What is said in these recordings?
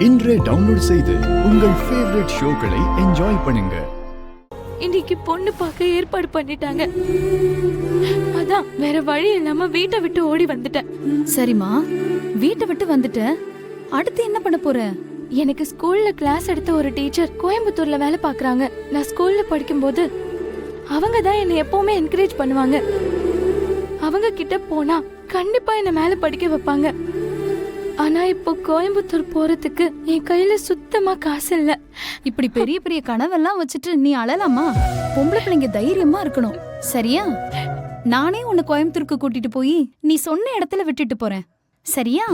இன்றே டவுன்லோட் செய்து உங்கள் ஃபேவரட் ஷோக்களை என்ஜாய் பண்ணுங்க. இன்னைக்கு பொண்ணு பார்க்க ஏற்பாடு பண்ணிட்டாங்க. அதான் வேற வழி இல்லாம வீட்டை விட்டு ஓடி வந்துட்டேன். சரிம்மா, வீட்டை விட்டு வந்துட்ட, அடுத்து என்ன பண்ண போற? எனக்கு ஸ்கூல்ல கிளாஸ் எடுத்த ஒரு டீச்சர் கோயம்புத்தூர்ல வேலை பாக்குறாங்க. நான் ஸ்கூல்ல படிக்கும்போது அவங்க தான் என்னை எப்பவுமே என்கரேஜ் பண்ணுவாங்க. அவங்க கிட்ட போனா கண்டிப்பா என்ன மேல படிக்க வைப்பாங்க. ஆனா இப்போ கோயம்புத்தூர் போறதுக்கு என் கையில சுத்தமா காசு இல்ல. இப்படி பெரிய பெரிய கனவெல்லாம் வச்சுட்டு நீ அழலாமா? பொம்பளை பிள்ளைங்க தைரியமா இருக்கணும், சரியா? நானே உன்னை கோயம்புத்தூருக்கு கூட்டிட்டு போய் நீ சொன்ன இடத்துல விட்டுட்டு போறேன், சரியா?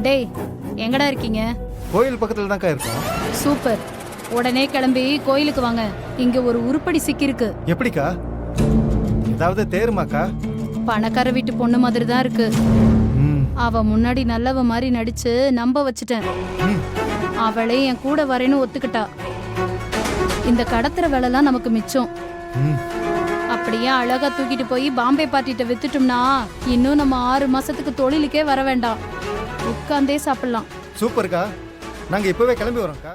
டேய், எங்கடா இருக்கீங்க? கோயில் பக்கத்துல தான்க்கா இருக்கோம். சூப்பர், உடனே கிளம்பி கோயிலுக்கு வாங்க. இங்க ஒரு உருப்படி சிக்கிருக்கு. எப்படிக்கா? ஏதாவது தேருமாக்கா? பணக்கார வீட்டு பொண்ணு மாதிரி தான் இருக்கு. அவ முன்னாடி நல்லவ மாதிரி நடிச்சு நம்ப வச்சுட்டேன். அவளே என் கூட வரேன்னு ஒத்துக்கிட்டா. இந்த கடத்துற வேலைலாம் நமக்கு மிச்சம். அப்படியே அழகா தூக்கிட்டு போய் பாம்பே பார்ட்டிட்ட வித்துட்டோம்னா இன்னும் நம்ம 6 மாசத்துக்கு தொழிலுக்கே வர வேண்டாம், உட்கார்ந்தே சாப்பிடலாம். சூப்பர்க்கா, நாங்க இப்பவே கிளம்பி வரோம்க்கா.